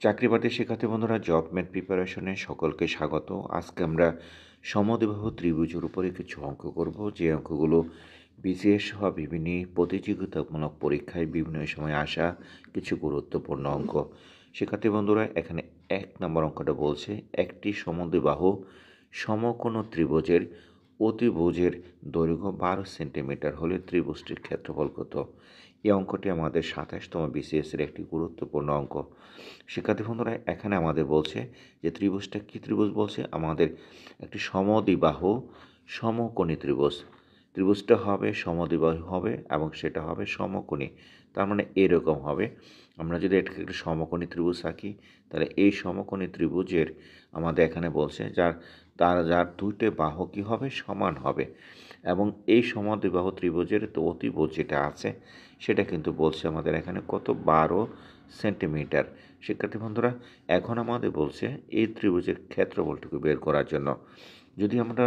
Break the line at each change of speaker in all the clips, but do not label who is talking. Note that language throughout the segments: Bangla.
চাকরি বাকরি শিক্ষার্থী বন্ধুরা, জব মেট প্রিপারেশনে সকলকে স্বাগত। আজকে আমরা সমদ্বিবাহু ত্রিভুজের উপরে কিছু অঙ্ক করব, যে অঙ্কগুলো বিসিএস সহ বিভিন্ন প্রতিযোগিতামূলক পরীক্ষায় বিভিন্ন সময় আসা কিছু গুরুত্বপূর্ণ অঙ্ক। শিক্ষার্থী বন্ধুরা, এখানে 1 নম্বর অঙ্কটা বলছে একটি সমদ্বিবাহু সমকোণ ত্রিভুজের অতিভুজের দৈর্ঘ্য 12 সেন্টিমিটার হলে ত্রিভুজটির ক্ষেত্রফল কত? এই অঙ্কটি আমাদের 27তম বিসিএসের একটি গুরুত্বপূর্ণ অঙ্ক। শিক্ষার্থী বন্ধুরা, এখানে আমাদের বলছে যে ত্রিভুজটা কী ত্রিভুজ বলছে? আমাদের একটি সমদ্বিবাহু সমকোণী ত্রিভুজ। ত্রিভুজটা হবে সমদ্বিবাহু হবে এবং সেটা হবে সমকোণী। তার মানে এরকম হবে। আমরা যদি এটাকে একটি সমকোণী ত্রিভুজ আঁকি, তাহলে এই সমকোণী ত্রিভুজের আমাদের এখানে বলছে যার দুইটি বাহু কী হবে? সমান হবে। এবং এই সমদ্বিবাহু ত্রিভুজের অতিভুজ যেটা আছে সেটা কিন্তু বলছে আমাদের এখানে কত? 12 সেন্টিমিটার। শিক্ষার্থী বন্ধুরা, এখন আমাদের বলছে এই ত্রিভুজের ক্ষেত্রফলটুকু বের করার জন্য। যদি আমরা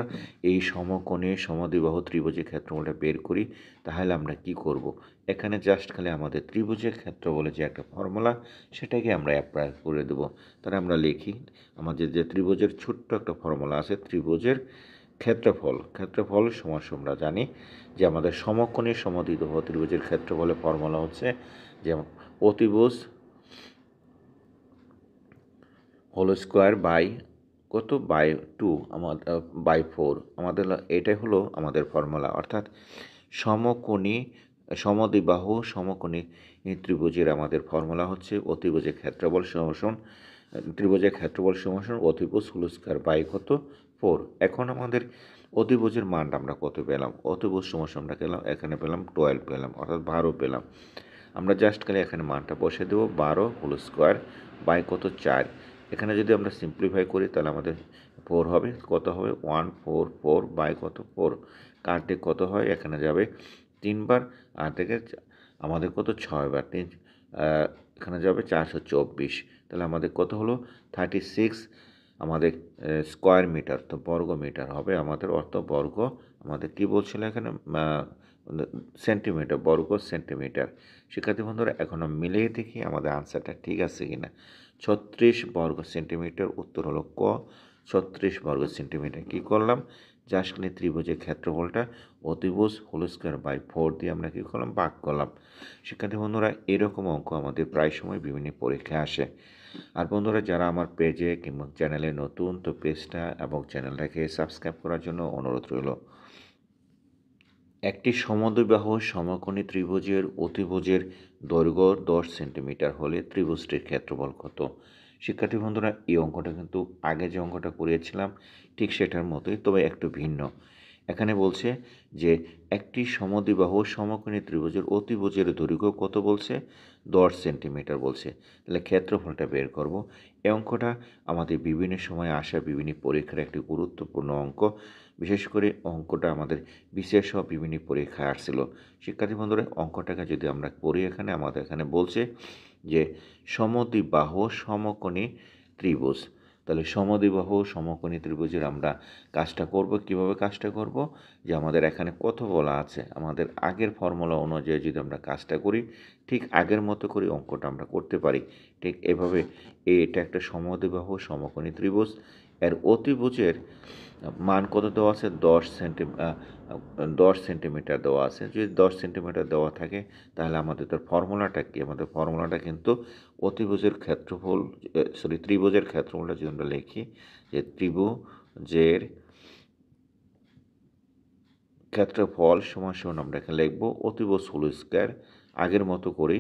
এই সমকোণে সমদ্বিবাহু ত্রিভুজের ক্ষেত্রফলটা বের করি, তাহলে আমরা কি করব? এখানে জাস্ট খালি আমাদের ত্রিভুজের ক্ষেত্রফলের যে একটা ফর্মুলা, সেটাকে আমরা অ্যাপ্লাই করে দেব। তাহলে আমরা লিখি, আমাদের যে ত্রিভুজের ছোট্ট একটা ফর্মুলা আছে, ত্রিভুজের ক্ষেত্রফল সমান আমরা জানি যে আমাদের সমকোণী সমদ্বিবাহু ত্রিভুজের ক্ষেত্রফলের ফর্মুলা হচ্ছে যে অতিভুজ হোল স্কোয়ার বাই কত? বাই 2 আমাদের বাই 4 আমাদের এটাই হলো আমাদের ফর্মুলা। অর্থাৎ সমকোণী সমদ্বিবাহু সমকোণী ত্রিভুজের আমাদের ফর্মুলা হচ্ছে অতিভুজের ক্ষেত্রফল সমান ত্রিভুজের ক্ষেত্রফল সমান অতিভুজ হোল স্কোয়ার বাই কত? 4। এখন আমাদের অতিভুজের মানটা আমরা কত পেলাম? অতিভুজ সমান আমরা এখানে পেলাম 12 পেলাম, অর্থাৎ 12 পেলাম। আমরা জাস্ট খালি এখানে মানটা বসে দেবো, 12 হোল স্কোয়ার বাই কত? 4। এখানে যদি আমরা সিম্পলিফাই করি তাহলে আমাদের 4 হবে, কত হবে? 144 বাই কত? 4। কাটলে কত হয়? এখানে যাবে 3 বার, আর থেকে আমাদের কত? 6 বার, এখানে যাবে 424। তাহলে আমাদের কত হলো? 36 আমাদের স্কোয়ার মিটার, তো বর্গ মিটার হবে আমাদের, অর্থ বর্গ আমাদের কী বলছিল এখানে? সেন্টিমিটার, বর্গ সেন্টিমিটার। শিক্ষার্থী বন্ধুরা, এখন মিলিয়ে দেখি আমাদের আনসারটা ঠিক আছে কি না। 36 বর্গ সেন্টিমিটার, উত্তর হলো ক। 36 বর্গ সেন্টিমিটার। কী করলাম? জাস্ট ত্রিভুজের ক্ষেত্রফলটা অতিভুজ হোল স্কোয়ার বাই 4 দিয়ে আমরা কী করলাম? ভাগ করলাম। শিক্ষার্থী বন্ধুরা, এরকম অঙ্ক আমাদের প্রায় সময় বিভিন্ন পরীক্ষায় আসে। আর বন্ধুরা, যারা আমার পেজে কিংবা চ্যানেলে নতুন, তো পেজটা এবং চ্যানেলটাকে সাবস্ক্রাইব করার জন্য অনুরোধ রইল। একটি সমদ্বিবাহু সমকোণী ত্রিভুজের অতিভুজের দৈর্ঘ্য 10 সেন্টিমিটার হলে ত্রিভুজটির ক্ষেত্রফল কত? শিক্ষার্থী বন্ধুরা, এই অঙ্কটা কিন্তু আগে যে অঙ্কটা করিয়েছিলাম ঠিক সেটার মতোই, তবে একটু ভিন্ন। এখানে বলছে যে একটি সমদ্বিবাহু সমকোণী ত্রিভুজের অতিভুজের দৈর্ঘ্য কত বলছে? 10 সেন্টিমিটার বলছে। তাহলে ক্ষেত্রফলটা বের করব। এই অঙ্কটা আমাদের বিভিন্ন সময় আসা বিভিন্ন পরীক্ষার একটি গুরুত্বপূর্ণ অঙ্ক। বিশেষ করে অঙ্কটা আমাদের বিশেষ সহ বিভিন্ন পরীক্ষায় আসছিল। শিক্ষার্থী বন্ধুরা, অঙ্কটাকে যদি আমরা পড়ি, এখানে আমাদের এখানে বলছে যে সমদ্বিবাহু সমকোণী ত্রিভুজ। তাহলে সমদ্বিবাহু সমকোণী ত্রিভুজের আমরা কাজটা করব। কিভাবে কাজটা করব? যে আমাদের এখানে কত বলা আছে, আমাদের আগের ফর্মুলা অনুযায়ী যদি আমরা কাজটা করি, ঠিক আগের মতো করে অঙ্কটা আমরা করতে পারি। ঠিক এভাবে এটা একটা সমদ্বিবাহু সমকোণী ত্রিভুজ, এর অতিভুজের মান কত দেওয়া আছে? 10 সেন্টিমিটার দেওয়া আছে। যদি 10 সেন্টিমিটার দেওয়া থাকে, তাহলে আমাদের তার ফর্মুলাটা কি? আমাদের ফর্মুলাটা কিন্তু অতিভুজের ক্ষেত্রফল, ত্রিভুজের ক্ষেত্রফলটা যদি আমরা লিখি, যে ত্রিভুজের ক্ষেত্রফল সমান আমরা এখানে লিখব অতিভুজ হোল স্কোয়ার, আগের মতো করি,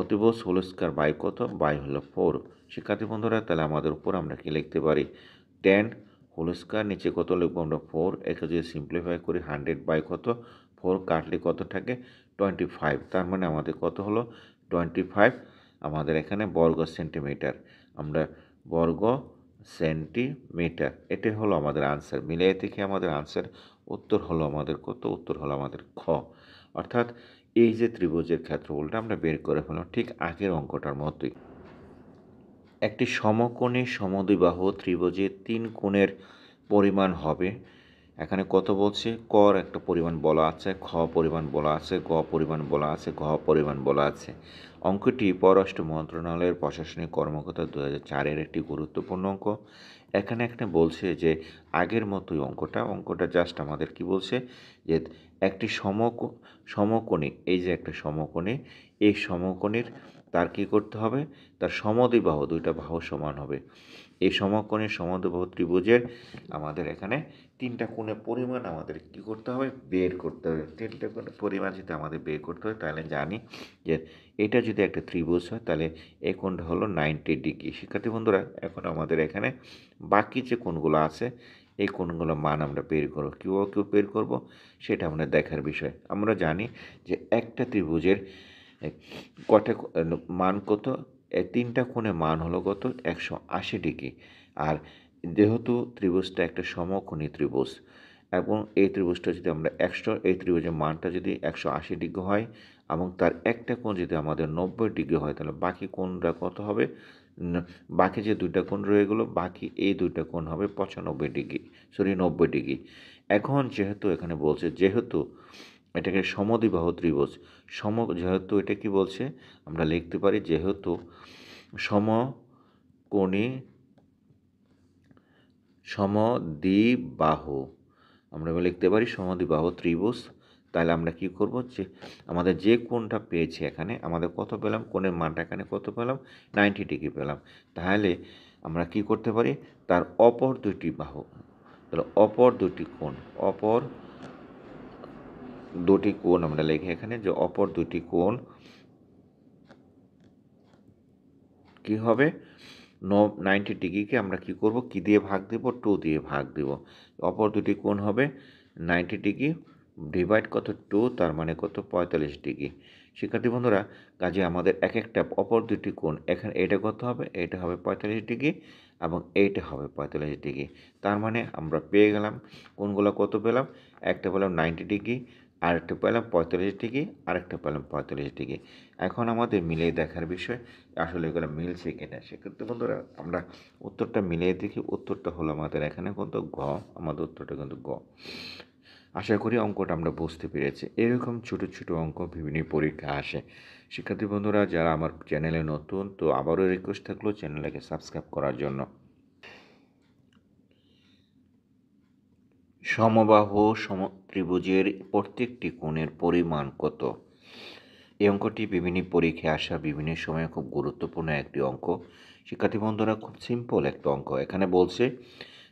অতিভুজ হোল স্কোয়ার বাই কত? বাই হলো 4। শিক্ষার্থী বন্ধুরা, তাহলে আমাদের উপর আমরা কি লিখতে পারি? 10 হোল স্কোয়ার, নিচে কত লিখবো আমরা? 4। একে যদি সিম্পলিফাই করি, 100 বাই কত? 4 কাটলে কত থাকে? 25। তার মানে আমাদের কত হলো? 25 আমাদের এখানে বর্গ সেন্টিমিটার। আমরা বর্গ সেন্টিমিটার, এটাই হলো আমাদের আনসার। মিলিয়ে থেকে আমাদের আনসার উত্তর হলো আমাদের কত? উত্তর হলো আমাদের খ। অর্থাৎ এই যে ত্রিভুজের ক্ষেত্রফলটা আমরা বের করে ফেললাম ঠিক আগের অঙ্কটার মতোই। একটি সমকোণী সমদ্বিবাহু ত্রিভুজের 3 কোণের পরিমাণ হবে এখানে কত বলছে, কর একটা পরিমাণ বলা আছে, খ পরিমাণ বলা আছে, গ পরিমাণ বলা আছে, ঘ পরিমাণ বলা আছে। অঙ্কটি পররাষ্ট্র মন্ত্রণালয়ের প্রশাসনিক কর্মকর্তা 2004-এর একটি গুরুত্বপূর্ণ অঙ্ক। এখানে একটা বলছে যে আগের মতোই অঙ্কটা জাস্ট আমাদের কি বলছে যে একটি সমকোণী, এই যে একটা সমকোণী, এই সমকোণীর তার কী করতে হবে, তার সমদ্বিবাহু, দুইটা বাহু সমান হবে। এই সমকোণী সমদ্বিবাহু ত্রিভুজের আমাদের এখানে তিনটা কোণের পরিমাণ আমাদের কী করতে হবে, বের করতে হবে। তিনটা কোণের পরিমাণ যদি আমাদের বের করতে হয় তাহলে জানি যে এটা যদি একটা ত্রিভুজ হয় তাহলে এই কোণটা হলো 90 ডিগ্রি। শিক্ষার্থী বন্ধুরা, এখন আমাদের এখানে বাকি যে কোণগুলো আছে এই কোণগুলোর মান আমরা বের করব। কীভাবে বের করব সেটা আমাদের দেখার বিষয়। আমরা জানি যে একটা ত্রিভুজের কটা মান কত, তিনটা কোণের মান হলো কত, 180 ডিগ্রি। আর যেহেতু ত্রিভুজটা একটা সমকোণী ত্রিভুজ এবং এই ত্রিভুজটা যদি আমরা এই ত্রিভুজের মানটা যদি 180 ডিগ্রি হয় এবং তার একটা কোণ যদি আমাদের 90 ডিগ্রি হয় তাহলে বাকি কোণটা কত হবে, বাকি যে দুইটা কোণ রয়ে গেলো, বাকি এই দুইটা কোণ হবে 95 ডিগ্রি, 90 ডিগ্রি। এখন যেহেতু এখানে বলছে যেহেতু এটাকে সমদ্বিবাহু ত্রিভুজ, যেহেতু এটা কি বলছে আমরা লিখতে পারি যেহেতু সমদ্বিবাহু, আমরা লিখতে পারি সমদ্বিবাহু ত্রিভুজ। তাহলে আমরা কি করব, যে আমাদের যে কোণটা পেয়েছি এখানে আমাদের কত পেলাম, কোণের মানটা এখানে কত পেলাম, 90 ডিগ্রি পেলাম। তাহলে আমরা কি করতে পারি, তার অপর দুটি বাহু, তাহলে অপর দুটি কোণ আমরা লিখি এখানে যে অপর দুটি কোণ কি হবে, 90 ডিগ্রিকে আমরা কি করব, কি দিয়ে ভাগ দেব, 2 দিয়ে ভাগ দেব। অপর দুটি কোণ হবে 90 ডিগ্রি ডিভাইড কত 2, তার মানে কত 45 ডিগ্রি। শিক্ষার্থী বন্ধুরা, কাজে আমাদের এক একটা অপর দুটি কোণ, এখানে এটা কত হবে, এটা হবে 45 ডিগ্রি এবং এইটা হবে 45 ডিগ্রি। তার মানে আমরা পেয়ে গেলাম কোণগুলো কত পেলাম, একটা পেলাম 90 ডিগ্রি, আরেকটা পেলাম 45 ডিগ্রি, আরেকটা পেলাম 45 ডিগ্রি। এখন আমাদের মিলিয়ে দেখার বিষয় আসলে এগুলো মিলছে কিনা। সেক্ষেত্রে বন্ধুরা আমরা উত্তরটা মিলিয়ে দেখি, উত্তরটা হলো আমাদের এখানে কত, ঘ। আমাদের উত্তরটা কিন্তু ঘ। আশা করি অঙ্কটা আমরা বুঝতে পেরেছি। এরকম ছোটো ছোটো অঙ্ক বিভিন্ন পরীক্ষা আসে। শিক্ষার্থী বন্ধুরা যারা আমার চ্যানেলে নতুন, তো আবারও রিকোয়েস্ট থাকলো চ্যানেলটাকে সাবস্ক্রাইব করার জন্য। সমবাহু ত্রিভুজের প্রত্যেকটি কোণের পরিমাণ কত? এই অঙ্কটি বিভিন্ন পরীক্ষায় আসা বিভিন্ন সময়ে খুব গুরুত্বপূর্ণ একটি অঙ্ক। শিক্ষার্থী বন্ধুরা, খুব সিম্পল একটা অঙ্ক। এখানে বলছে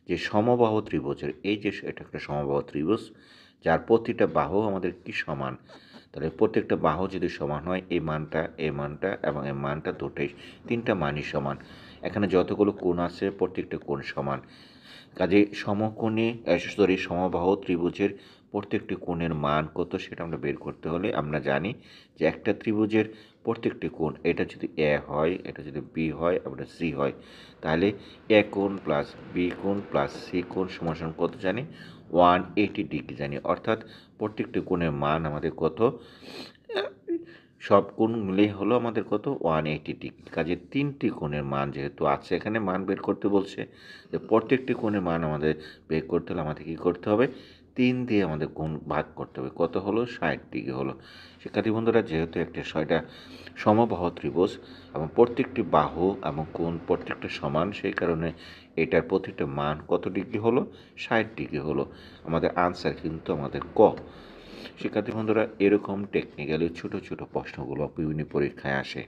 যে সমবাহু ত্রিভুজের, এই যে এটা একটা সমবাহু ত্রিভুজ যার প্রতিটা বাহু আমাদের কি সমান, তাহলে প্রত্যেকটা বাহু যদি সমান হয় এই মানটা এবং এই মানটা দুটোই, তিনটা মানই সমান। এখানে যতগুলো কোণ আছে প্রত্যেকটা কোণ সমান। কাজে সমবাহু ত্রিভুজের প্রত্যেকটি কোণের মান কত সেটা আমরা বের করতে হলে আমরা জানি যে একটা ত্রিভুজের প্রত্যেকটি কোণ, এটা যদি এ হয়, এটা যদি বি হয়, আবার সি হয়, তাহলে এ কোণ প্লাস বি কোণ প্লাস সি কোণ সমান কত জানি, 180 ডিগ্রি জানি। অর্থাৎ প্রত্যেকটি কোণের মান আমাদের কত, সব কোণ মিলেই হলো আমাদের কত, 180 ডিগ্রি। কাজে তিনটি কোণের মান যেহেতু আছে এখানে মান বের করতে বলছে, যে প্রত্যেকটি কোণের মান আমাদের বের করতে হলে আমাদের কী করতে হবে, 3 দিয়ে আমাদের কোণ ভাগ করতে হবে। কত হলো, 60 ডিগ্রি হলো। শিক্ষার্থী বন্ধুরা, যেহেতু একটা সমবাহু ত্রিভুজ এবং প্রত্যেকটি বাহু এবং কোণ প্রত্যেকটা সমান, সেই কারণে এটার প্রতিটা মান কত ডিগ্রি হলো, 60 ডিগ্রি হলো। আমাদের আনসার কিন্তু আমাদের ক। শিক্ষার্থী বন্ধুরা, এরকম টেকনিক্যালি ছোটো ছোটো প্রশ্নগুলো বিভিন্ন পরীক্ষায় আসে।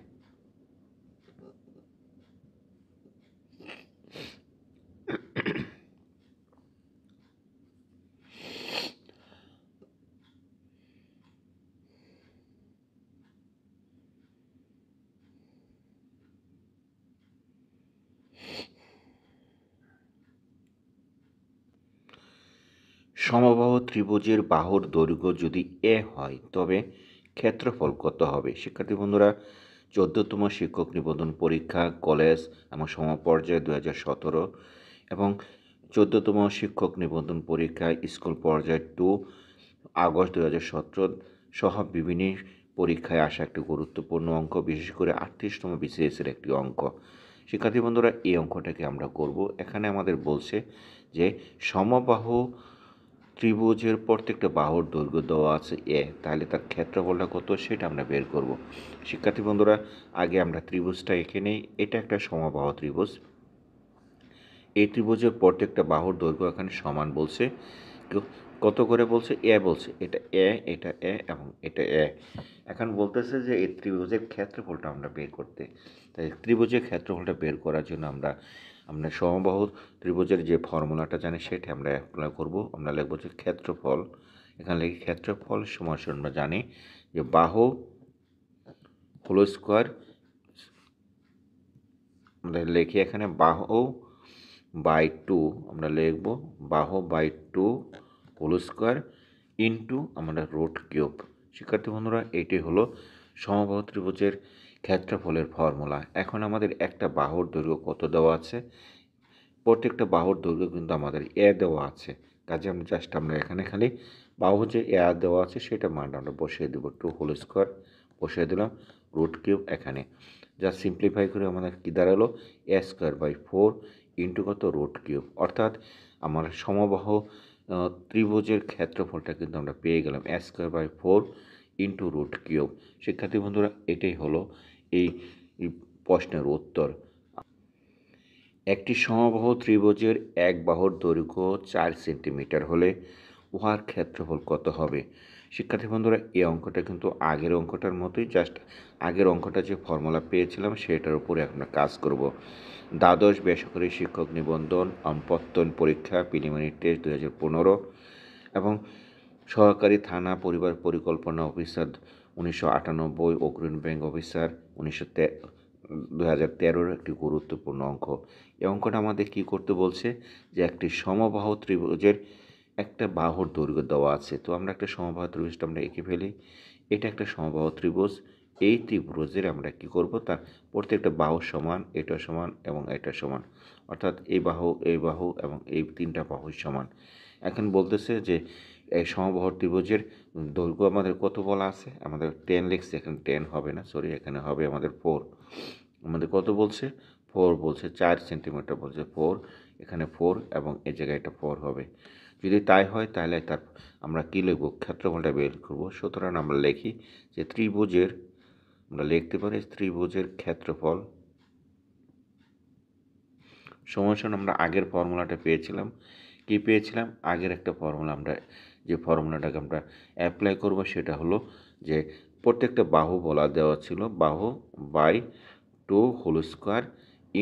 সমবাহু ত্রিভুজের বাহুর দৈর্ঘ্য যদি এ হয় তবে ক্ষেত্রফল কত হবে? শিক্ষার্থী বন্ধুরা, 14তম শিক্ষক নিবন্ধন পরীক্ষা কলেজ এবং সমপর্যায়ে 2017 এবং 14তম শিক্ষক নিবন্ধন পরীক্ষা স্কুল পর্যায়ে 2 আগস্ট 2017 সহ বিভিন্ন পরীক্ষায় আসা একটি গুরুত্বপূর্ণ অঙ্ক, বিশেষ করে 38তম বিসিএসের একটি অঙ্ক। শিক্ষার্থী বন্ধুরা, এই অঙ্কটাকে আমরা করব। এখানে আমাদের বলছে যে সমবাহু ত্রিভুজের প্রত্যেকটা বাহুর দৈর্ঘ্য দেওয়া আছে এ, তাহলে তার ক্ষেত্রফলটা কত সেটা আমরা বের করব। শিক্ষার্থী বন্ধুরা, আগে আমরা ত্রিভুজটা এঁকে নেই। এটা একটা সমবাহু ত্রিভুজ। এই ত্রিভুজের প্রত্যেকটা বাহুর দৈর্ঘ্য এখানে সমান বলছে। কত করে বলছে? এ বলছে। এটা এ, এটা এ এবং এটা এ। এখন বলতেছে যে এই ত্রিভুজের ক্ষেত্রফলটা আমরা বের করতে। তাই ত্রিভুজের ক্ষেত্রফলটা বের করার জন্য আমরা সমবাহু ত্রিভুজের যে ফর্মুলাটা জানি সেটা আমরা অ্যাপ্লাই করব। আমরা লিখব যে ক্ষেত্রফল। এখানে লিখি ক্ষেত্রফল সমান আমরা জানি যে বাহু হোল স্কোয়ার, আমরা লিখি এখানে বাহু বাই টু, আমরা লিখব বাহু by two whole square into আমরা রুট কিউব। শিক্ষার্থী বন্ধুরা, এটি হলো সমবাহু ত্রিভুজের ক্ষেত্রফলের ফর্মুলা। এখন আমাদের একটা বাহুর দৈর্ঘ্য কত দেওয়া আছে? প্রত্যেকটা বাহুর দৈর্ঘ্য কিন্তু আমাদের এ দেওয়া আছে। কাজে আমরা এখানে খালি বাহু যে এ দেওয়া আছে সেটা মানটা আমরা বসিয়ে দেবো। টু হোল স্কোয়ার বসিয়ে দিলাম, রুট কিউব এখানে। যা সিম্পলিফাই করে আমাদের কী দাঁড়ালো? A square by four into কত? Root cube. অর্থাৎ আমার সমবাহু ত্রিভুজের ক্ষেত্রফলটা কিন্তু আমরা পেয়ে গেলাম a square by four into root cube. শিক্ষার্থী বন্ধুরা, এটাই হলো এই প্রশ্নের উত্তর। একটি সমবাহু ত্রিভুজের এক বাহুর দৈর্ঘ্য 4 সেন্টিমিটার হলে উহার ক্ষেত্রফল কত হবে? শিক্ষার্থী বন্ধুরা, এই অঙ্কটা কিন্তু আগের অঙ্কটার মতোই, জাস্ট আগের অঙ্কটা যে ফর্মুলা পেয়েছিলাম সেটার উপরে আমরা কাজ করব। দ্বাদশ বেসরকারি শিক্ষক নিবন্ধন প্রত্যয়ন পরীক্ষা প্রিলিমিনারি টেস্ট 2015 এবং সহকারী থানা পরিবার পরিকল্পনা অফিসার 1998, অগ্রণী ব্যাংক অফিসার 2013 একটি গুরুত্বপূর্ণ অঙ্ক। এই অঙ্কটা আমাদের কী করতে বলছে? যে একটি সমবাহু ত্রিভুজের একটা বাহুর দৈর্ঘ্য দেওয়া আছে। তো আমরা একটা সমবাহু ত্রিভুজটা আমরা এঁকে ফেলি। এটা একটা সমবাহু ত্রিভুজ। এই ত্রিভুজের আমরা কী করব? তার প্রত্যেকটা বাহু সমান, এটা সমান এবং এটা সমান। অর্থাৎ এই বাহু এবং এই তিনটা বাহু সমান। এখন বলতেছে যে এই সমবাহু ত্রিভুজের দৈর্ঘ্য আমাদের কত বলা আছে? আমাদের 10 লিখছে, এখানে 10 হবে না, সরি, এখানে হবে আমাদের 4। আমাদের কত বলছে? 4 বলছে, 4 সেন্টিমিটার বলছে, 4, এখানে 4 এবং এই জায়গায় এটা 4 হবে। যদি তাই হয় তাহলে তার আমরা কী লিখব? ক্ষেত্রফলটা বের করব। সুতরাং আমরা লিখি যে ত্রিভুজের, আমরা লিখতে পারি ত্রিভুজের ক্ষেত্রফল সমান আমরা আগের ফর্মুলাটা পেয়েছিলাম। কি পেয়েছিলাম? আগের একটা ফর্মুলা, আমরা যে ফর্মুলাটাকে আমরা অ্যাপ্লাই করব সেটা হলো যে প্রত্যেকটা বাহু বলা দেওয়া ছিল বাহু by two whole square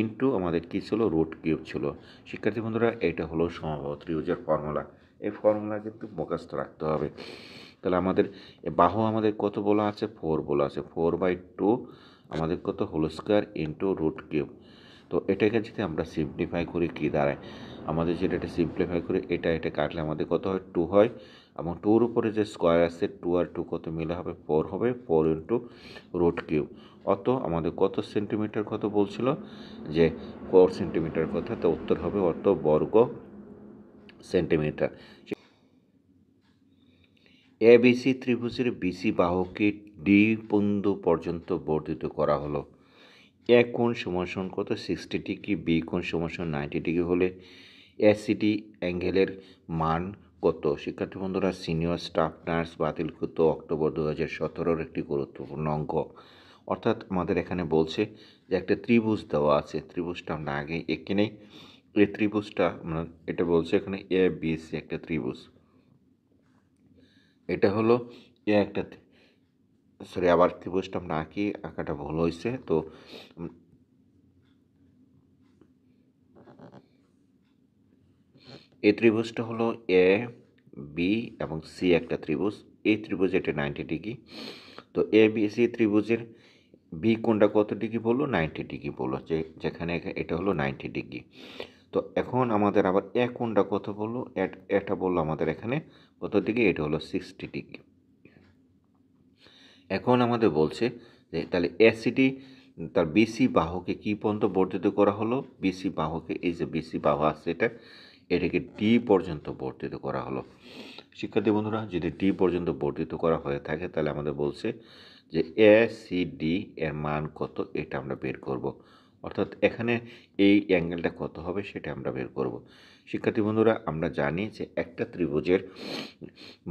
into আমাদের কী ছিল? রুট কিউব ছিল। শিক্ষার্থী বন্ধুরা, এটা হলো সমবাহু ত্রিভুজের ফর্মুলা। এই ফর্মুলা কিন্তু মুখস্থ রাখতে হবে। তাহলে আমাদের বাহু আমাদের কত বলা আছে? 4 বলা আছে। 4/2 আমাদের কত? Whole square into root cube. তো এটাকে যদি আমরা সিম্পলিফাই করি কী দাঁড়ায়? আমাদের যেটা এটা সিম্পলিফাই করে এটা কাটলে আমাদের কত হয়? 2 হয় এবং 2-র উপরে যে স্কোয়ার আছে 2 আর 2 কত মিলে হবে? 4 হবে। 4 ইন্টু রুট কিউব। অত আমাদের কত সেন্টিমিটার কত বলছিল? যে 4 সেন্টিমিটার কথা। তো উত্তর হবে অত বর্গ সেন্টিমিটার। এবিসি ত্রিভুজের বিসি বাহুকে ডি বিন্দু পর্যন্ত বর্ধিত করা হলো। এ কোণ সমান কত? 60 ডিগ্রি, বি কোণ সমান 90 ডিগ্রি হলে এসিডি অ্যাঙ্গেলের মান কত? শিক্ষার্থী বন্ধুরা, সিনিয়র স্টাফ নার্স বাতিলকৃত অক্টোবর 2017 একটি গুরুত্বপূর্ণ অঙ্ক। অর্থাৎ আমাদের এখানে বলছে যে একটা ত্রিভুজ দেওয়া আছে। ত্রিভুজটা আমরা আগে এঁকে নেই। এই ত্রিভুজটা আমরা, এটা বলছে এখানে এ বি সি একটা ত্রিভুজ। এটা হলো এ একটা, সরি, আবার ত্রিভুজটা আমরা আঁকি, আঁকাটা ভুল হয়েছে। তো এই ত্রিভুজটা হলো এ বি এবং সি একটা ত্রিভুজ। এই ত্রিভুজ এটা 90 ডিগ্রি। তো এ বি সি ত্রিভুজের বি কোণটা কত ডিগ্রি বললো? 90 ডিগ্রি বললো, যেখানে এটা হলো 90 ডিগ্রি। তো এখন আমাদের আবার এ কোণটা কত বললো? এটা বললো আমাদের এখানে কত ডিগ্রি? এটা হলো 60 ডিগ্রি। এখন আমাদের বলছে যে তাহলে এসিডি তার বিসি বাহুকে কী পর্যন্ত বর্ধিত করা হলো? বিসি বাহুকে, এই যে বিসি বাহু আছে এটাকে ডি পর্যন্ত বর্ধিত করা হলো। শিক্ষার্থী বন্ধুরা, যদি ডি পর্যন্ত বর্ধিত করা হয়ে থাকে তাহলে আমাদের বলছে যে এ সি ডি এর মান কত, এটা আমরা বের করব। অর্থাৎ এখানে এই অ্যাঙ্গেলটা কত হবে সেটা আমরা বের করব। শিক্ষার্থী বন্ধুরা, আমরা জানি যে একটা ত্রিভুজের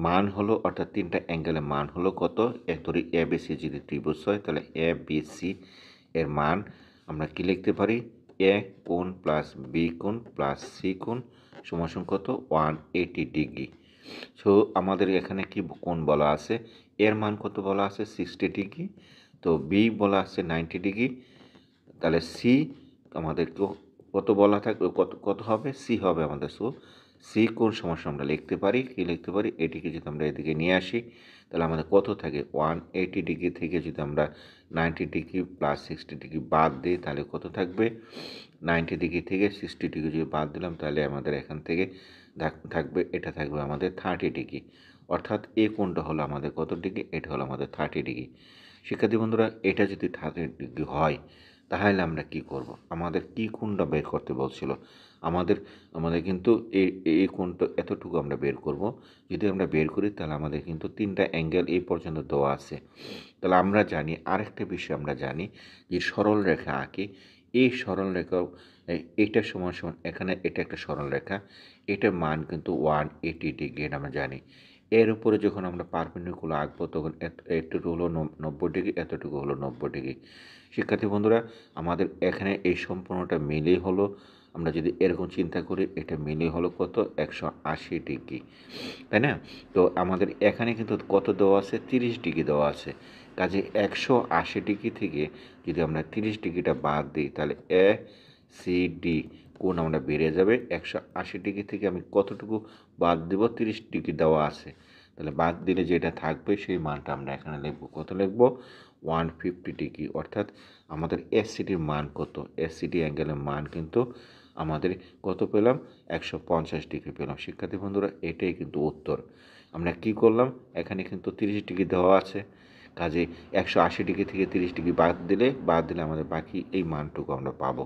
মান হলো, অর্থাৎ তিনটা অ্যাঙ্গেলের মান হলো কত। ধরি এ বি সি যদি ত্রিভুজ হয়, তাহলে এ বি সি এর মান আমরা কি লিখতে পারি, এ কোণ প্লাস বি কোণ প্লাস সি কোণ সমান কত 180 ডিগ্রি। সো আমাদের এখানে কি কোণ বলা আছে, এর মান কত বলা আছে 60 ডিগ্রি, তো বি বলা আছে 90 ডিগ্রি, তাহলে সি আমাদের কত বলা থাকবে, কত কত হবে, সি হবে আমাদের। সো সি কোণ সমস্যা আমরা লিখতে পারি, কি লিখতে পারি, এটিকে যদি আমরা এদিকে নিয়ে আসি তাহলে আমাদের কত থাকে 180 ডিগ্রি থেকে যদি আমরা 90 ডিগ্রি প্লাস 60 ডিগ্রি বাদ দিই তাহলে কত থাকবে, 90 ডিগ্রি থেকে 60 ডিগ্রি যদি বাদ দিলাম তাহলে আমাদের এখান থেকে থাকবে, এটা থাকবে আমাদের 30 ডিগ্রি। অর্থাৎ এই কোণটা হলো আমাদের কত ডিগ্রি, এটা হলো আমাদের 30 ডিগ্রি। শিক্ষার্থী বন্ধুরা, এটা যদি 30 ডিগ্রি হয় তাহলে আমরা কি করব, আমাদের কি কোণটা বের করতে বলছিল, আমাদের আমাদের কিন্তু এই কোণটা এতটুকু আমরা বের করব। যদি আমরা বের করি তাহলে আমাদের কিন্তু তিনটা অ্যাঙ্গেল এই পর্যন্ত দেওয়া আছে। তাহলে আমরা জানি আরেকটা বিষয়, আমরা জানি যে সরল রেখা আঁকি, এই সরল রেখাও এইটা সমান সমান এখানে এটা একটা সরল রেখা, এটার মান কিন্তু 180 ডিগ্রি, এটা আমরা জানি। এর উপরে যখন আমরা পারপেন্ডিকুলার আঁকবো তখন এতটুকু হলো 90 ডিগ্রি, এতটুকু হলো 90 ডিগ্রি। শিক্ষার্থী বন্ধুরা, আমাদের এখানে এই সম্পূর্ণটা মিলেই হলো, আমরা যদি এরকম চিন্তা করি এটা মিলে হলো কত 180 ডিগ্রি, তাই না? তো আমাদের এখানে কিন্তু কত দেওয়া আছে, 30 ডিগ্রি দেওয়া আছে। কাজে 180 ডিগ্রি থেকে যদি আমরা 30 ডিগ্রিটা বাদ দিই তাহলে এ সি ডি কোণ আমরা বেড়ে যাবে। 180 ডিগ্রি থেকে আমি কতটুকু বাদ দেব, 30 ডিগ্রি দেওয়া আছে, তাহলে বাদ দিলে যেটা থাকবে সেই মানটা আমরা এখানে লিখব, কত লিখব 150 ডিগ্রি। অর্থাৎ আমাদের এসসিডির মান কত, এসসিডি অ্যাঙ্গেলের মান কিন্তু আমাদের কত পেলাম, 150 ডিগ্রি পেলাম। শিক্ষার্থী বন্ধুরা, এটাই কিন্তু উত্তর। আমরা কি করলাম, এখানে কিন্তু 30 ডিগ্রি দেওয়া আছে, কাজে 180 ডিগ্রি থেকে 30 ডিগ্রি বাদ দিলে আমাদের বাকি এই মানটুকু আমরা পাবো।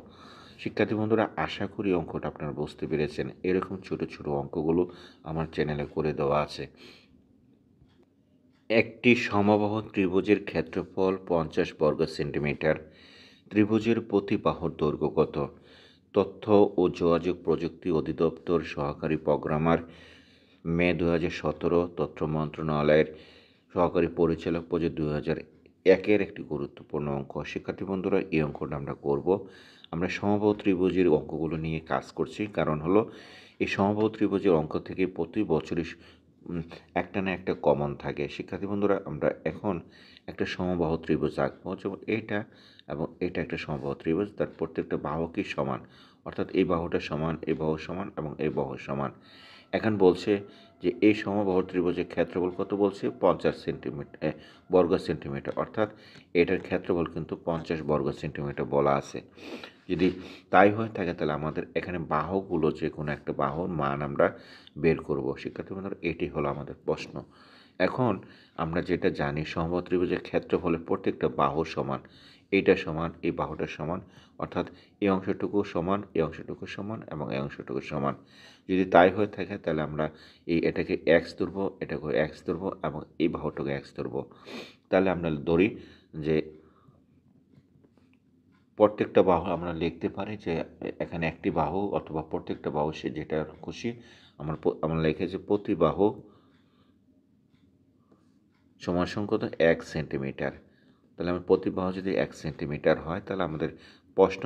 শিক্ষার্থী বন্ধুরা, আশা করি অঙ্কটা আপনারা বুঝতে পেরেছেন। এরকম ছোট ছোট অঙ্কগুলো আমার চ্যানেলে করে দেওয়া আছে। একটি সমবাহু ত্রিভুজের ক্ষেত্রফল 50 বর্গ সেন্টিমিটার। ত্রিভুজের প্রতি বাহুর দৈর্ঘ্য কত? তথ্য ও যোগাযোগ প্রযুক্তি অধিদপ্তর সহকারী প্রোগ্রামার, মে 2017, তথ্য মন্ত্রণালয়ের সহকারী পরিচালক প্রজেক্ট 2001-এর একটি গুরুত্বপূর্ণ অঙ্ক। শিক্ষার্থী বন্ধুরা, এই অঙ্কটা আমরা করব। আমরা সমবাহু ত্রিভুজের অঙ্কগুলো নিয়ে কাজ করছি, কারণ হলো এই সমবাহু ত্রিভুজের অঙ্ক থেকে প্রতি বছরই একটা না একটা কমন থাকে। শিক্ষার্থী বন্ধুরা, আমরা এখন একটা সমবাহু ত্রিভুজ আঁকবো, যেমন এইটা এবং এটা একটা সমবাহু ত্রিভুজ, তার প্রত্যেকটা বাহুকই সমান, অর্থাৎ এই বাহুটা সমান, এই বাহু সমান এবং এই বাহু সমান। এখন বলছে যে এই সমবাহু ত্রিভুজের ক্ষেত্রফল কত, বলছে 50 সেন্টিমিটার বর্গ সেন্টিমিটার, অর্থাৎ এটার ক্ষেত্রফল কিন্তু 50 বর্গ সেন্টিমিটার বলা আছে। যদি তাই হয়ে থাকে তাহলে আমাদের এখানে বাহুগুলো যে কোনো একটা বাহুর মান আমরা বের করব। শিক্ষার্থী বন্ধুরা, এটি হলো আমাদের প্রশ্ন। এখন আমরা যেটা জানি সমবাহু ত্রিভুজের ক্ষেত্রফলের প্রত্যেকটা বাহু সমান, এইটা সমান, এই বাহুটা সমান, অর্থাৎ এই অংশটুকু সমান, এই অংশটুকু সমান এবং এই অংশটুকু সমান। যদি তাই হয়ে থাকে তাহলে আমরা এটাকে এক্স ধরবো, এটাকে এক্স ধরবো এবং এই বাহুটাকে এক্স ধরবো। তাহলে আমরা ধরি যে প্রত্যেকটা বাহু আমরা লিখতে পারি যে এখানে একটি বাহু অথবা প্রত্যেকটা বাহু সে যেটা খুশি আমরা লিখেছি প্রতি বাহু সমান কত 1 সেন্টিমিটার। তাহলে আমার প্রতি বাহু যদি 1 সেন্টিমিটার হয় তাহলে আমাদের প্রশ্ন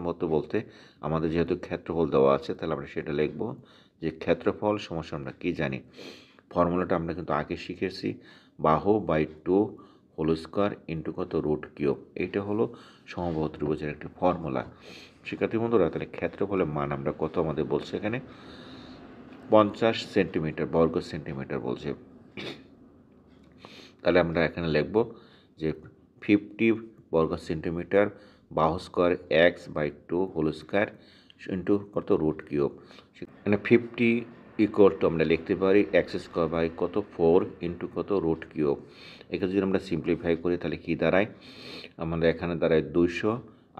মতে বলতে আমাদের যেহেতু ক্ষেত্রফল দেওয়া আছে তাহলে আমরা সেটা লিখব যে ক্ষেত্রফল সমান আমরা কী জানি, ফর্মুলাটা আমরা কিন্তু আগে শিখেছি, বাহু বাই 2 হোল স্কোয়ার ইন্টু কত রুট কিউব। এইটা হলো সমবাহু ত্রিভুজের একটি ফর্মুলা। শিক্ষার্থী বন্ধুরা, তাহলে ক্ষেত্রফলের মান আমরা কত আমাদের বলছে এখানে 50 সেন্টিমিটার বর্গ সেন্টিমিটার বলছে। তাহলে আমরা এখানে লিখব যে 50 বর্গ সেন্টিমিটার বাহু square x by 2 whole square into কত রুট কিউব। এখানে 50 ইকুয়াল টু আমরা লিখতে পারি এক্স স্কোয়ার বাই কত 4 ইন্টু কত রুট কিউব। এখানে যদি আমরা সিম্পলিফাই করি তাহলে কী দাঁড়ায়, আমাদের এখানে দাঁড়ায় 200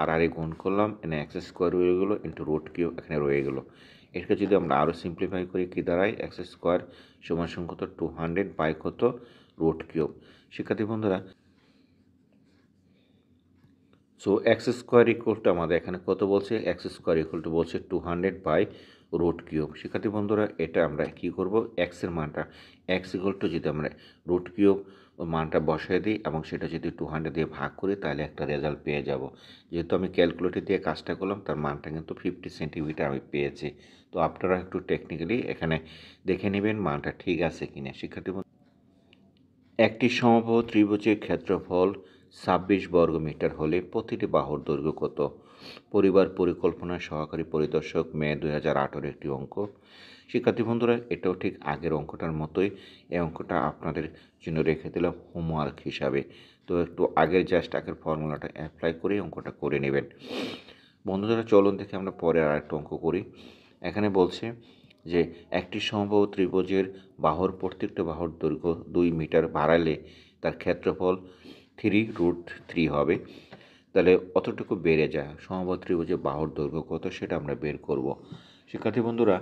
আর আরে গুণ করলাম, এখানে এক্স স্কোয়ার রয়ে গেলো ইন্টু রুট কিউব এখানে রয়ে গেলো। এটাকে যদি আমরা আরও সিম্পলিফাই করি কী দাঁড়ায়, এক্স স্কোয়ার সমান কত 200 বাই কত রুট কিউব। শিক্ষার্থী বন্ধুরা, so x square equal to আমাদের এখানে কত বলছে, এক্স স্কোয়ার ইকুয়াল টু বলছে 200/√কিউব। শিক্ষার্থী বন্ধুরা এটা আমরা কি করব, এক্সের মানটা এক্স ইকুয়াল টু যদি আমরা √কিউব মানটা বসাই দিই এবং সেটা যদি 200 দিয়ে ভাগ করি তাহলে একটা রেজাল্ট পেয়ে যাব। যেহেতু আমি ক্যালকুলেটর দিয়ে কাজটা করলাম তার মানটা কিন্তু 50 সেন্টিমিটার আমি পেয়েছি। তো আপনারা একটু টেকনিক্যালি এখানে দেখে নেবেন মানটা ঠিক আছে কিনা। শিক্ষার্থী একটি সমবাহু ত্রিভুজের ক্ষেত্রফল 26 বর্গমিটার হলে প্রতিটি বাহুর দৈর্ঘ্য কত? পরিবার পরিকল্পনা সহকারী পরিদর্শক মে 2018 একটি অঙ্ক। শিক্ষার্থী বন্ধুরা এটাও ঠিক আগের অঙ্কটার মতোই, এই অঙ্কটা আপনাদের জন্য রেখে দিলাম হোমওয়ার্ক হিসাবে। তো একটু আগের ফর্মুলাটা অ্যাপ্লাই করে অঙ্কটা করে নেবেন। বন্ধুরা চলুন দেখে আমরা পরে আর একটা অঙ্ক করি। এখানে বলছে যে একটি সমবাহু ত্রিভুজের বাহুর প্রত্যেকটা বাহুর দৈর্ঘ্য 2 মিটার বাড়ালে তার ক্ষেত্রফল 3√3 হবে। তাহলে অতটুকু বেড়ে যায়। সমবাহু ত্রিভুজের বাহুর দৈর্ঘ্য কত সেটা আমরা বের করব। শিক্ষার্থী বন্ধুরা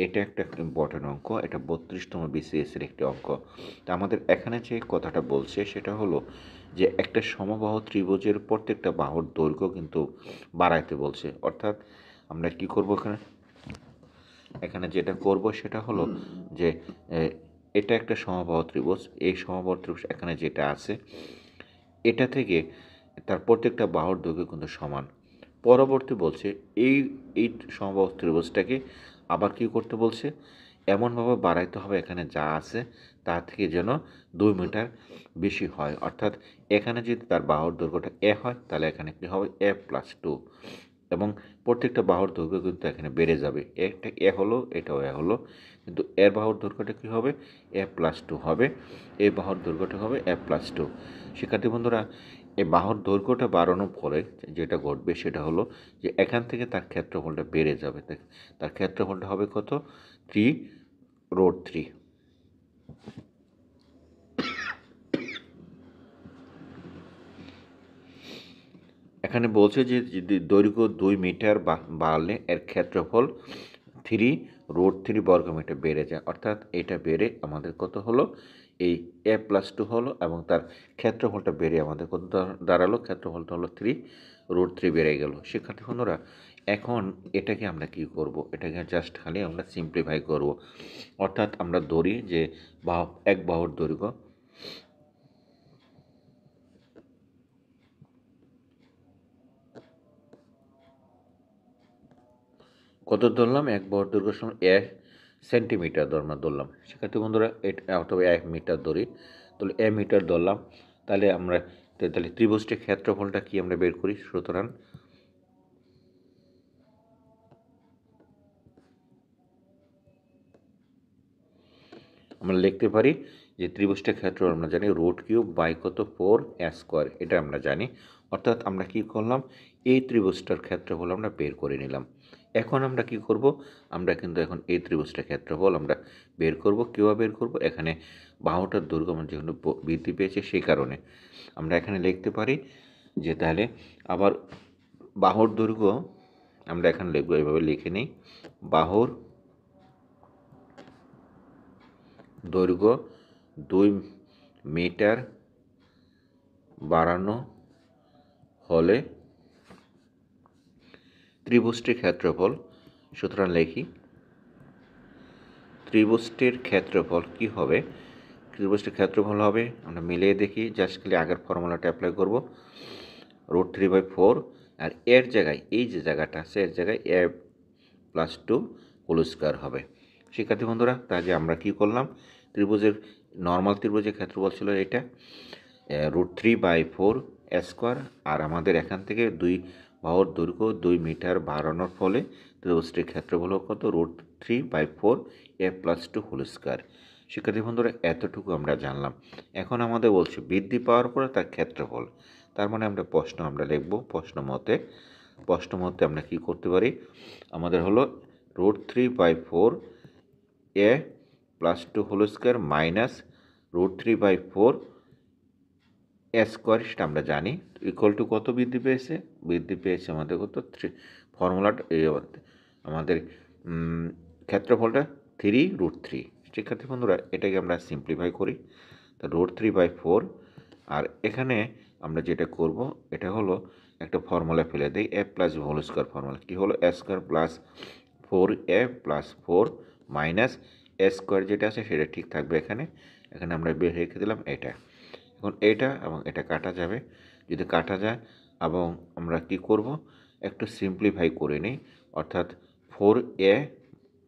এটা একটা ইম্পর্টেন্ট অঙ্ক, এটা 32তম বিসিএসের একটি অঙ্ক। তা আমাদের এখানে যে কথাটা বলছে সেটা হলো যে একটা সমবাহু ত্রিভুজের প্রত্যেকটা বাহুর দৈর্ঘ্য কিন্তু বাড়াইতে বলছে। অর্থাৎ আমরা কি করব, এখানে যেটা করব সেটা হলো যে এটা একটা সমবাহু ত্রিভুজ, এই সমবাহু ত্রিভুজ এখানে যেটা আছে এটা থেকে তার প্রত্যেকটা বাহুর দৈর্ঘ্য কিন্তু সমান। পরবর্তী বলছে এই এই সমবাহু ত্রিভুজটাকে আবার কি করতে বলছে, এমনভাবে বাড়াইতে হবে এখানে যা আছে তার থেকে যেন 2 মিটার বেশি হয়। অর্থাৎ এখানে যদি তার বাহুর দৈর্ঘ্যটা এ হয় তাহলে এখানে কি হবে a+2, এবং প্রত্যেকটা বাহুর দৈর্ঘ্য কিন্তু এখানে বেড়ে যাবে। একটা এ হলো, এটাও এ হলো, কিন্তু এর বাহুর দৈর্ঘ্যটা কী হবে, a+2 হবে, এই বাহুর দৈর্ঘ্যটা হবে a+2। শিক্ষার্থী বন্ধুরা এই বাহুর দৈর্ঘ্যটা বাড়ানোর ফলে যেটা ঘটবে সেটা হলো যে এখান থেকে তার ক্ষেত্রফলটা বেড়ে যাবে। তার ক্ষেত্রফলটা হবে কত, 3√3। এখানে বলছে যে যদি দৈর্ঘ্য 2 মিটার বাড়লে এর ক্ষেত্রফল 3√3 বর্গমিটার বেড়ে যায়। অর্থাৎ এটা বেড়ে আমাদের কত হলো, এই a+2 হলো এবং তার ক্ষেত্রফলটা বেড়ে আমাদের কত দাঁড়ালো, ক্ষেত্রফলটা হলো 3√3 বেড়ে গেল। শিক্ষার্থী বন্ধুরা এখন এটাকে আমরা কি করব, এটাকে জাস্ট খালি আমরা সিম্পলিফাই করব। অর্থাৎ আমরা ধরি যে এক বাহুর দৈর্ঘ্য কত ধরলাম, এক বাহুর দৈর্ঘ্য সমান 1 সেন্টিমিটার ধরলাম। শিক্ষার্থী বন্ধুরা এটা অথবা 1 মিটার ধরি, তাহলে মিটার ধরলাম। তাহলে আমরা তাহলে ত্রিভুজটির ক্ষেত্রফলটা কি আমরা বের করি। সুতরাং আমরা লিখতে পারি যে ত্রিভুজটির ক্ষেত্রফল আমরা জানি √3 কত 4a², এটা আমরা জানি। অর্থাৎ আমরা কি করলাম, এই ত্রিভুজটার ক্ষেত্রফল আমরা বের করে নিলাম। এখন আমরা কি করব, আমরা কিন্তু এখন এই ত্রিভুজটার ক্ষেত্রফল আমরা বের করব। কীভাবে বের করব, এখানে বাহুটার দৈর্ঘ্য আমরা যেহেতু বৃদ্ধি পেয়েছে সেই কারণে আমরা এখানে লিখতে পারি যে তাহলে আবার বাহুর দৈর্ঘ্য আমরা এখানে লিখবো, এইভাবে লিখে নিই, বাহুর দৈর্ঘ্য 2 মিটার বাড়ানো হলে ত্রিভুজটির ক্ষেত্রফল। সুতরাং লিখি ত্রিভুজটির ক্ষেত্রফল কি হবে, ত্রিভুজটির ক্ষেত্রফল হবে, আমরা মিলিয়ে দেখি, জাস্ট খালি আগের ফর্মুলাটা অ্যাপ্লাই করব, √3/4 আর এর জায়গায় এই যে জায়গাটা আছে এর জায়গায় a+2² হবে। শিক্ষার্থী বন্ধুরা তাই যে আমরা কি করলাম, ত্রিভুজের নর্মাল ত্রিভুজের ক্ষেত্রফল ছিল এটা √3/4a², আর আমাদের এখান থেকে দুই বাহুর দৈর্ঘ্য 2 মিটার বাড়ানোর ফলে ত্রিভুজটির ক্ষেত্রফল কত, √3/4a+2²। শিক্ষার্থী বন্ধুরা এতটুকু আমরা জানলাম। এখন আমাদের বলছে বৃদ্ধি পাওয়ার পরে তার ক্ষেত্রফল, তার মানে আমরা প্রশ্ন আমরা লিখব, প্রশ্ন মতে আমরা কি করতে পারি, আমাদের হলো √3/4a+2² মাইনাস √3/4a² সেটা আমরা জানি, ইকুয়াল টু কত বৃদ্ধি পেয়েছে আমাদের কত, ফর্মুলাটা আমাদের ক্ষেত্রফলটা 3√3। শিক্ষার্থী বন্ধুরা এটাকে আমরা সিম্পলিফাই করি, তা √3/4, আর এখানে আমরা যেটা করব এটা হলো একটা ফর্মুলা ফেলে দিই, a plus whole square formula কী হলো, a square plus 4a plus 4 minus a square যেটা আছে সেটা ঠিক থাকবে এখানে, এখানে আমরা বের রেখে দিলাম এটা। এখন এটা এবং এটা কাটা যাবে, যদি কাটা যায় এবং আমরা কি করব, একটু সিম্পলিফাই করে নিই, অর্থাৎ 4a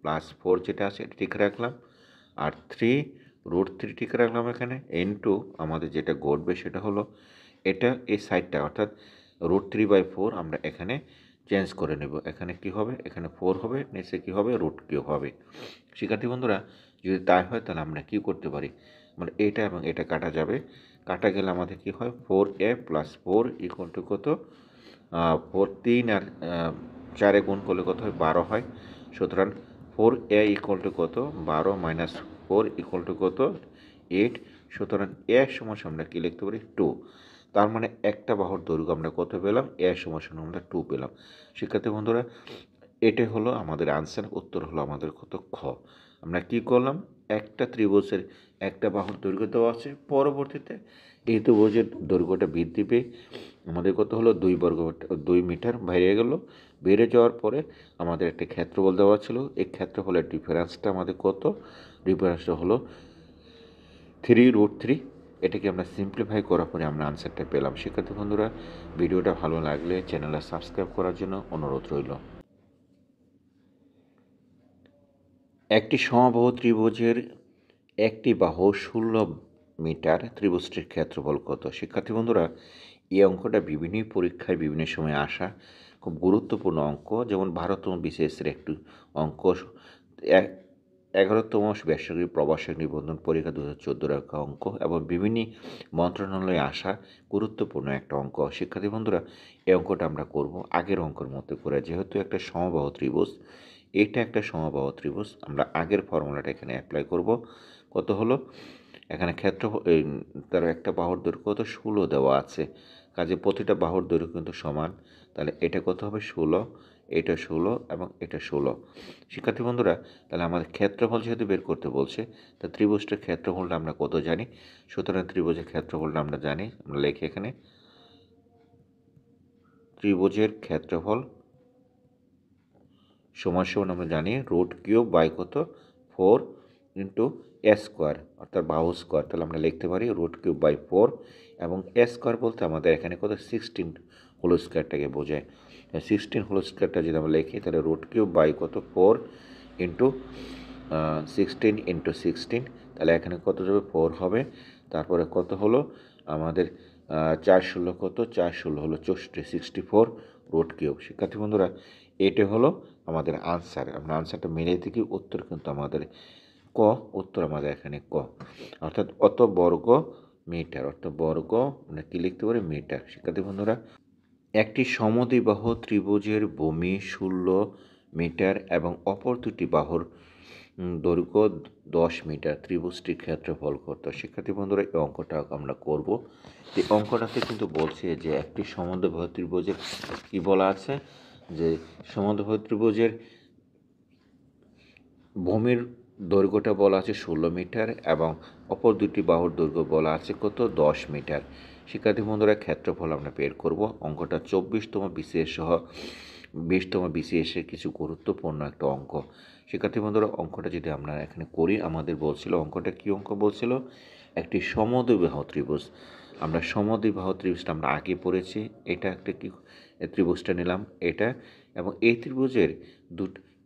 প্লাস 4 যেটা আছে এটা ঠিক রাখলাম, আর 3√3 ঠিক রাখলাম এখানে, ইনটু আমাদের যেটা ঘটবে সেটা হলো এটা এই সাইডটা অর্থাৎ √3/4 আমরা এখানে চেঞ্জ করে নেব, এখানে কি হবে, এখানে 4 হবে, নিচে কি হবে, √3 হবে। শিক্ষার্থী বন্ধুরা যদি তাই হয় তাহলে আমরা কি করতে পারি, মানে এটা এবং এটা কাটা যাবে, কাটা গেলে আমাদের কি হয়, 4a প্লাস 4 ইকুয়াল টু কত, 4 3 আর 4 গুণ করলে কত হয়, 12 হয়। সুতরাং 4a ইকুয়াল টু কত, 12 মাইনাস 4 ইকুয়াল টু কত, 8। সুতরাং এ সমান আমরা কি লিখতে পারি, 2। তার মানে একটা বাহুর দৈর্ঘ্য আমরা কত পেলাম, এ সমান আমরা 2 পেলাম। শিক্ষার্থী বন্ধুরা এটাই হলো আমাদের আনসার, উত্তর হলো আমাদের কত, খ। আমরা কি করলাম, একটা ত্রিভুজের একটা বাহুর দৈর্ঘ্য দেওয়া আছে, পরবর্তীতে এই ত্রিভুজের দৈর্ঘ্যটা বৃদ্ধি পেয়ে আমাদের কত হলো, 2 মিটার বেড়ে গেল। বেড়ে যাওয়ার পরে আমাদের একটা ক্ষেত্রফল দেওয়া ছিল, এই ক্ষেত্রফলের ডিফারেন্সটা আমাদের কত, ডিফারেন্সটা হলো 3√3। এটাকে আমরা সিম্পলিফাই করার পরে আমরা আনসারটা পেলাম। শিক্ষার্থী বন্ধুরা ভিডিওটা ভালো লাগলে চ্যানেলটা সাবস্ক্রাইব করার জন্য অনুরোধ রইল। একটি সমবাহু ত্রিভুজের একটি বাহু 16 মিটার, ত্রিভুজটির ক্ষেত্রফল কত? শিক্ষার্থী বন্ধুরা এই অঙ্কটা বিভিন্ন পরীক্ষায় বিভিন্ন সময় আসা খুব গুরুত্বপূর্ণ অঙ্ক, যেমন 12তম বিসিএসের একটি অঙ্ক, 11তম বেসরকারি প্রবাসক নিবন্ধন পরীক্ষা 2014 রাখা অঙ্ক, এবং বিভিন্ন মন্ত্রণালয়ে আসা গুরুত্বপূর্ণ একটা অঙ্ক। শিক্ষার্থী বন্ধুরা এই অঙ্কটা আমরা করব আগের অঙ্কের মতো করে, যেহেতু একটা সমবাহু ত্রিভুজ, এটা একটা সমবাহু ত্রিভুজ, আমরা আগের ফর্মুলাটা এখানে অ্যাপ্লাই করব। কত হলো, এখানে ক্ষেত্রফল তার একটা বাহুর দৈর্ঘ্য কত, 16 দেওয়া আছে, কাজে প্রতিটা বাহুর দৈর্ঘ্য কিন্তু সমান, তাহলে এটা কত হবে, 16, এটা 16 এবং এটা 16। শিক্ষার্থী বন্ধুরা তাহলে আমাদের ক্ষেত্রফল যেহেতু বের করতে বলছে, তা ত্রিভুজটার ক্ষেত্রফলটা আমরা কত জানি, সুতরাং ত্রিভুজের ক্ষেত্রফলটা আমরা জানি, আমরা লিখি এখানে ত্রিভুজের ক্ষেত্রফল সমান আমরা জানি √3 কত, 4 ইন্টু এ স্কোয়ার অর্থাৎ বাহু স্কোয়ার, তাহলে আমরা লিখতে পারি √3/4, এবং এ স্কোয়ার বলতে আমাদের এখানে কত, 16 হোল স্কোয়ারটাকে বোঝায়। 16 হোল স্কোয়ারটা যদি আমরা লিখি তাহলে √3 কত, 4 ইন্টু 16 ইন্টু 16, তাহলে এখানে কত যাবে, 4 হবে। তারপরে কত হলো আমাদের 4 × 16 কত, 4 × 16 হলো 64 √3। শিক্ষার্থী বন্ধুরা এটা হলো আমাদের আনসার, আমরা আনসারটা মিলিয়ে দেখি, উত্তর কিন্তু আমাদের ক, উত্তর আমাদের এখানে ক, অর্থাৎ অত বর্গ মিটার, অর্থাৎ বর্গ মানে কী লিখতে পারি, মিটার। শিক্ষার্থী বন্ধুরা একটি সমদ্বিবাহু ত্রিভুজের ভূমি 16 মিটার এবং অপর দুটি বাহুর দৈর্ঘ্য 10 মিটার, ত্রিভুজটির ক্ষেত্রফল কত? শিক্ষার্থী বন্ধুরা এই অঙ্কটা আমরা করব। এই অঙ্কটাতে কিন্তু বলছে যে একটি সমদ্বিবাহু ত্রিভুজের কী বলা আছে, যে সমদ্বিবাহু ত্রিভুজের ভূমির দৈর্ঘ্যটা বলা আছে 16 মিটার এবং অপর দুটি বাহুর দৈর্ঘ্য বলা আছে কত, 10 মিটার। শিক্ষার্থী বন্ধুরা ক্ষেত্রফল আমরা বের করব। অঙ্কটা 24তম বিসিএস সহ 20তম বিসিএসের কিছু গুরুত্বপূর্ণ একটা অঙ্ক। শিক্ষার্থী বন্ধুরা অঙ্কটা যদি আমরা এখানে করি, আমাদের বলছিল অঙ্কটা কী অঙ্ক বলছিল, একটি সমদ্বিবাহু ত্রিভুজ, আমরা সমদ্বিবাহু ত্রিভুজটা আমরা আগে পড়েছি, এটা একটা কি ত্রিভুজটা নিলাম এটা, এবং এই ত্রিভুজের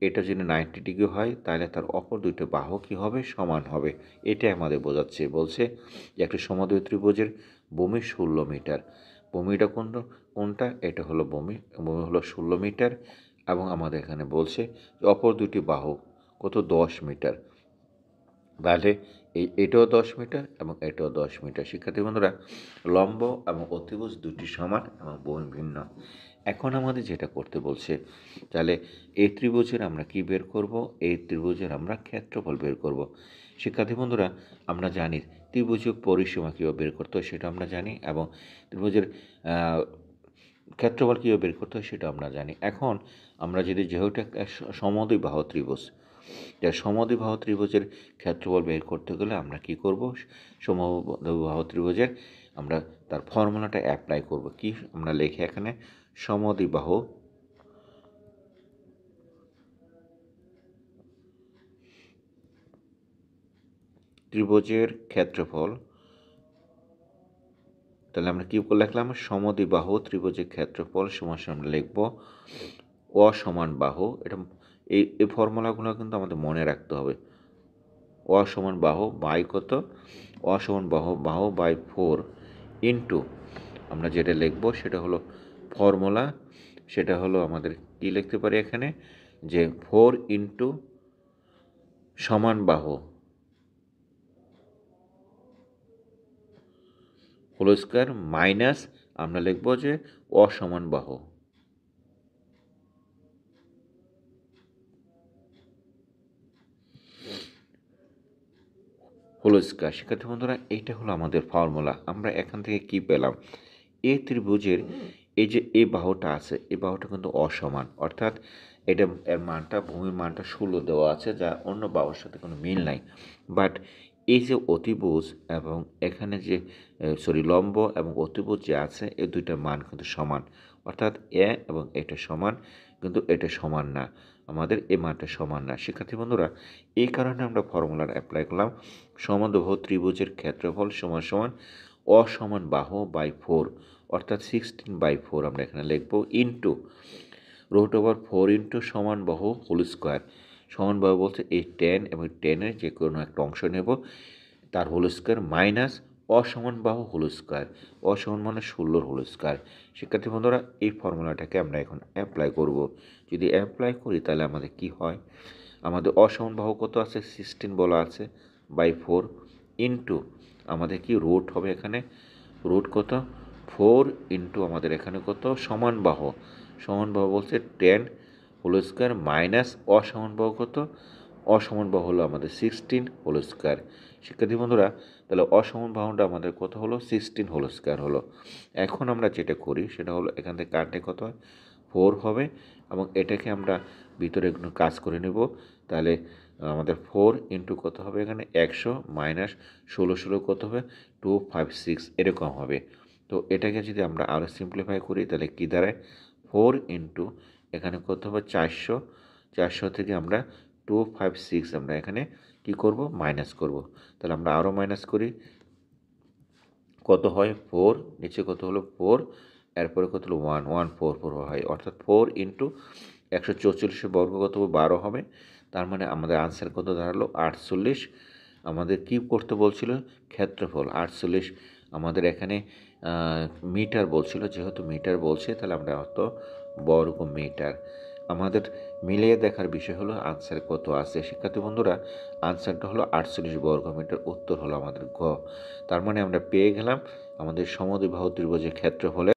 এটা যদি 90 ডিগ্রি হয় তাহলে তার অপর দুটো বাহু কী হবে, সমান হবে। এটাই আমাদের বোঝাচ্ছে, বলছে যে একটা সমদ্বিবাহু ত্রিভুজের ভূমি 16 মিটার, ভূমিটা কোনটা, এটা হলো ভূমি হলো 16 মিটার, এবং আমাদের এখানে বলছে যে অপর দুটি বাহু কত, 10 মিটার, তাহলে এটাও 10 মিটার এবং এটাও 10 মিটার। শিক্ষার্থী বন্ধুরা লম্ব এবং অতিভুজ দুটি সমান এবং ভূমি ভিন্ন। এখন আমাদের যেটা করতে বলছে, তাহলে এই ত্রিভুজের আমরা কি বের করব, এই ত্রিভুজের আমরা ক্ষেত্রফল বের করব। শিক্ষার্থী বন্ধুরা আমরা জানি ত্রিভুজের পরিসীমা কীভাবে বের করতে হয় সেটা আমরা জানি, এবং ত্রিভুজের ক্ষেত্রফল কীভাবে বের করতে হয় সেটা আমরা জানি। এখন আমরা যদি যেহেতু একটা সমদ্বিবাহু ত্রিভুজ, যার সমদ্বিবাহু ত্রিভুজের ক্ষেত্রফল বের করতে গেলে আমরা কি করব, সমদ্বিবাহু ত্রিভুজের আমরা তার ফর্মুলাটা অ্যাপ্লাই করব। কি আমরা লিখে এখানে সমদ্বিবাহু ত্রিভুজের ক্ষেত্রফল, তাহলে আমরা কী লিখলাম, সমদ্বিবাহু ত্রিভুজের ক্ষেত্রফল সমান আমরা লিখব অসমান বাহু। এটা এই ফর্মুলাগুলো কিন্তু আমাদের মনে রাখতে হবে। অসমান বাহু বাই কত, অসমান বাহু বাই 4 ইন্টু আমরা যেটা লিখব সেটা হলো ফর্মুলা, সেটা হলো আমাদের কি লিখতে পারি এখানে, যে 4 ইন্টু সমান বাহু হোল স্কোয়ার মাইনাস আমরা লিখব যে অসমান বাহু হোল স্কোয়ার। শিক্ষার্থী বন্ধুরা, এইটা হলো আমাদের ফর্মুলা। আমরা এখান থেকে কি পেলাম, এই ত্রিভুজের এই যে এই বাহুটা আছে, এই বাহুটা কিন্তু অসমান, অর্থাৎ এটা এর মানটা, ভূমির মানটা 16 দেওয়া আছে, যা অন্য বাহুর সাথে কোনো মিল নাই। বাট এই যে অতিভুজ এবং এখানে যে লম্ব এবং অতিভুজ যে আছে, এই দুইটার মান কিন্তু সমান, অর্থাৎ এ এবং এটা সমান, কিন্তু এটা সমান না, আমাদের এই মানটা সমান না। শিক্ষার্থী বন্ধুরা, এই কারণে আমরা ফর্মুলার অ্যাপ্লাই করলাম সমদ্বিবাহু ত্রিভুজের ক্ষেত্রফল সমান সমান অসমান বাহু বাই 4, অর্থাৎ 16/4 আমরা এখানে লিখব ইন্টু √4 ইন্টু সমান বাহু হোল স্কোয়ার। সমান বাহু বলতে এই 10 এবং 10-এর যে কোনো একটা অংশ নেব, তার হোল স্কোয়ার মাইনাস অসমান বাহু হোল স্কোয়ার। অসমান মানে 16 হোল স্কোয়ার। শিক্ষার্থী বন্ধুরা, এই ফর্মুলাটাকে আমরা এখন অ্যাপ্লাই করব। যদি অ্যাপ্লাই করি তাহলে আমাদের কি হয়, আমাদের অসমান বাহু কত আছে, 16 বলা আছে বাই 4 ইন্টু আমাদের কি রুট হবে এখানে, রুট কত 4 ইন্টু আমাদের এখানে কত সমান বাহু, সমান বাহু বলছে 10 হোল স্কোয়ার মাইনাস অসমান বাহু কত, অসমান বাহু হলো আমাদের 16 হোল স্কোয়ার। শিক্ষার্থী বন্ধুরা, তাহলে অসমান বাহুটা আমাদের কত হলো, 16 হোল স্কোয়ার হলো। এখন আমরা যেটা করি সেটা হলো এখান থেকে কাটলে কত হয়, 4 হবে, এবং এটাকে আমরা ভিতরে একটু কাজ করে নেব। তাহলে আমাদের 4 ইন্টু কত হবে এখানে 100 মাইনাস 16 কত হবে 256 এরকম হবে। তো এটাকে যদি আমরা আরও সিম্পলিফাই করি তাহলে কী দাঁড়ায়, 4 ইন্টু এখানে কত হবে 400, 400 থেকে আমরা 256 আমরা এখানে কি করব, মাইনাস করব। তাহলে আমরা আরও মাইনাস করি, কত হয় 4, নিচে কত হলো 4, এরপরে কত হলো 1144 হয়, অর্থাৎ 4 ইন্টু 144 বর্গ কত 12 হবে। তার মানে আমাদের আনসার কত দাঁড়ালো 48। আমাদের কি করতে বলছিল, ক্ষেত্রফল 48, আমাদের এখানে মিটার বলছিল, যেহেতু মিটার বলছে তাহলে আমরা অত বর্গ মিটার। আমাদের মিলিয়ে দেখার বিষয় হলো আনসার কত আছে। শিক্ষার্থী বন্ধুরা, আনসারটা হলো 48 বর্গ মিটার, উত্তর হলো আমাদের ঘ। তার মানে আমরা পেয়ে গেলাম আমাদের সমদ্বিবাহু ত্রিভুজের ক্ষেত্রফলের